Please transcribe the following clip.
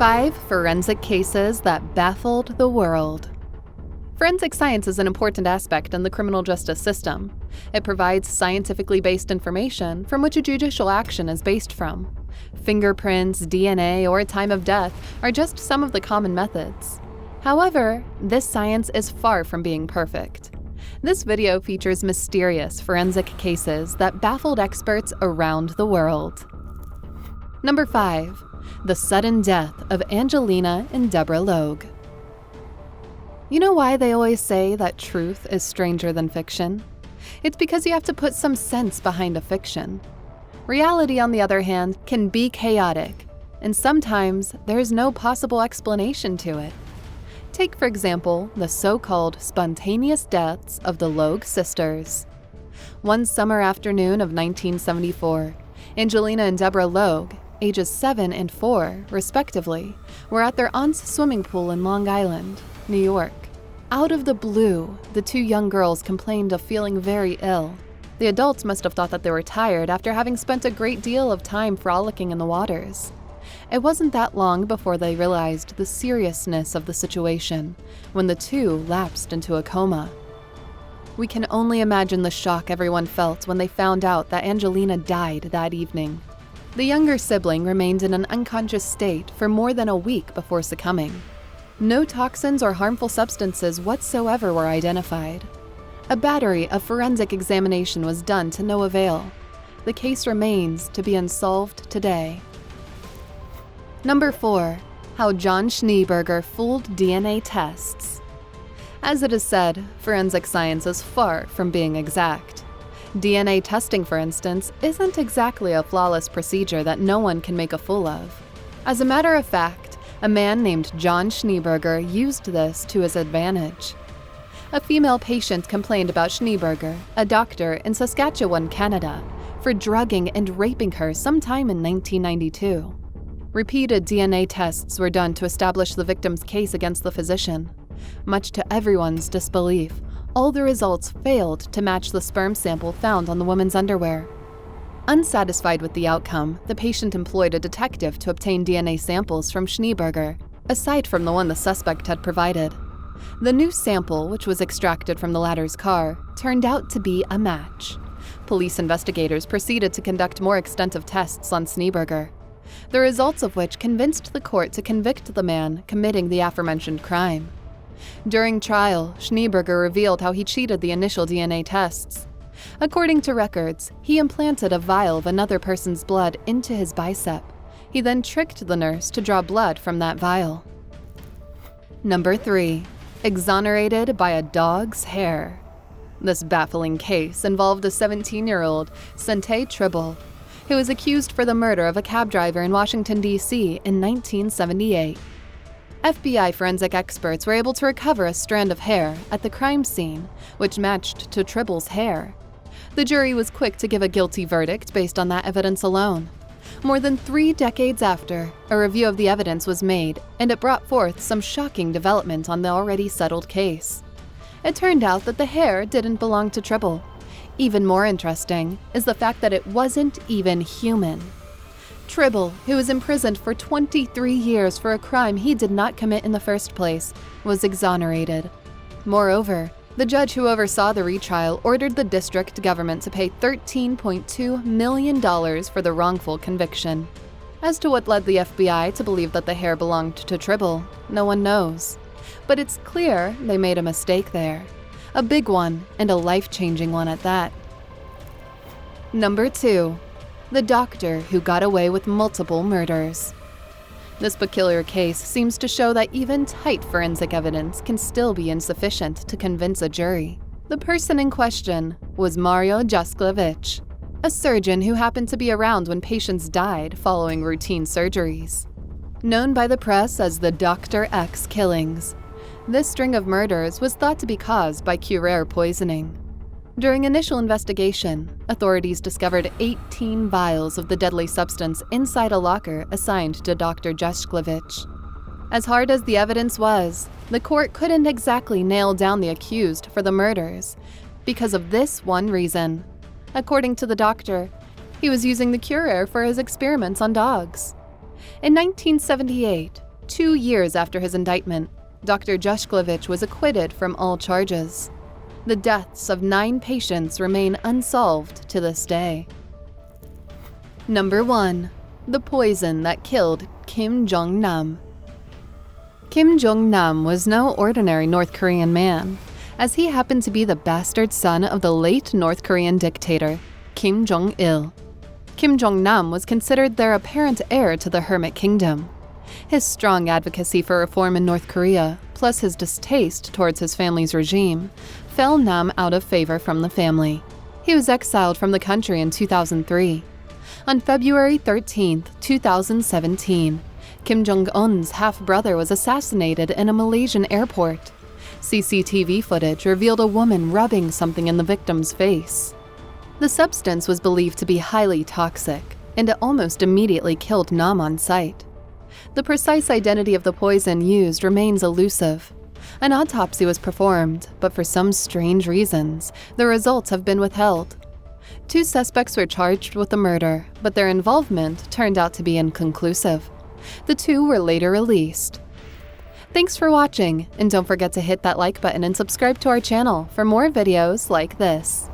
5 forensic cases that baffled the world. Forensic science is an important aspect in the criminal justice system. It provides scientifically based information from which a judicial action is based from. Fingerprints, DNA, or time of death are just some of the common methods. However, this science is far from being perfect. This video features mysterious forensic cases that baffled experts around the world. Number 5. The sudden death of Angelina and Deborah Logue. You know why they always say that truth is stranger than fiction? It's because you have to put some sense behind a fiction. Reality, on the other hand, can be chaotic, and sometimes there's no possible explanation to it. Take, for example, the so-called spontaneous deaths of the Logue sisters. One summer afternoon of 1974, Angelina and Deborah Logue, ages 7 and 4, respectively, were at their aunt's swimming pool in Long Island, New York. Out of the blue, the two young girls complained of feeling very ill. The adults must have thought that they were tired after having spent a great deal of time frolicking in the waters. It wasn't that long before they realized the seriousness of the situation, when the two lapsed into a coma. We can only imagine the shock everyone felt when they found out that Angelina died that evening. The younger sibling remained in an unconscious state for more than a week before succumbing. No toxins or harmful substances whatsoever were identified. A battery of forensic examination was done to no avail. The case remains to be unsolved today. Number 4. How John Schneeberger fooled DNA tests. As it is said, forensic science is far from being exact. DNA testing, for instance, isn't exactly a flawless procedure that no one can make a fool of. As a matter of fact, a man named John Schneeberger used this to his advantage. A female patient complained about Schneeberger, a doctor in Saskatchewan, Canada, for drugging and raping her sometime in 1992. Repeated DNA tests were done to establish the victim's case against the physician. Much to everyone's disbelief, all the results failed to match the sperm sample found on the woman's underwear. Unsatisfied with the outcome, the patient employed a detective to obtain DNA samples from Schneeberger, aside from the one the suspect had provided. The new sample, which was extracted from the latter's car, turned out to be a match. Police investigators proceeded to conduct more extensive tests on Schneeberger, the results of which convinced the court to convict the man committing the aforementioned crime. During trial, Schneeberger revealed how he cheated the initial DNA tests. According to records, he implanted a vial of another person's blood into his bicep. He then tricked the nurse to draw blood from that vial. Number 3. Exonerated by a dog's hair. This baffling case involved a 17-year-old, Sente Tribble, who was accused for the murder of a cab driver in Washington, D.C. in 1978. FBI forensic experts were able to recover a strand of hair at the crime scene, which matched to Tribble's hair. The jury was quick to give a guilty verdict based on that evidence alone. More than 3 decades after, a review of the evidence was made, and it brought forth some shocking development on the already settled case. It turned out that the hair didn't belong to Tribble. Even more interesting is the fact that it wasn't even human. Tribble, who was imprisoned for 23 years for a crime he did not commit in the first place, was exonerated. Moreover, the judge who oversaw the retrial ordered the district government to pay $13.2 million for the wrongful conviction. As to what led the FBI to believe that the hair belonged to Tribble, no one knows. But it's clear they made a mistake there. A big one, and a life-changing one at that. Number 2. The doctor who got away with multiple murders. This peculiar case seems to show that even tight forensic evidence can still be insufficient to convince a jury. The person in question was Mario Jasklevich, a surgeon who happened to be around when patients died following routine surgeries. Known by the press as the Dr. X killings, this string of murders was thought to be caused by curare poisoning. During initial investigation, authorities discovered 18 vials of the deadly substance inside a locker assigned to Dr. Jasklevich. As hard as the evidence was, the court couldn't exactly nail down the accused for the murders because of this one reason. According to the doctor, he was using the curare for his experiments on dogs. In 1978, 2 years after his indictment, Dr. Jushklevich was acquitted from all charges. The deaths of 9 patients remain unsolved to this day. Number 1. The poison that killed Kim Jongnam. Kim Jongnam was no ordinary North Korean man, as he happened to be the bastard son of the late North Korean dictator, Kim Jong-il. Kim Jongnam was considered their apparent heir to the Hermit Kingdom. His strong advocacy for reform in North Korea, plus his distaste towards his family's regime, fell Nam out of favor from the family. He was exiled from the country in 2003. On February 13, 2017, Kim Jong-un's half-brother was assassinated in a Malaysian airport. CCTV footage revealed a woman rubbing something in the victim's face. The substance was believed to be highly toxic, and it almost immediately killed Nam on sight. The precise identity of the poison used remains elusive. An autopsy was performed, but for some strange reasons, the results have been withheld. 2 suspects were charged with the murder, but their involvement turned out to be inconclusive. The 2 were later released. Thanks for watching, and don't forget to hit that like button and subscribe to our channel for more videos like this.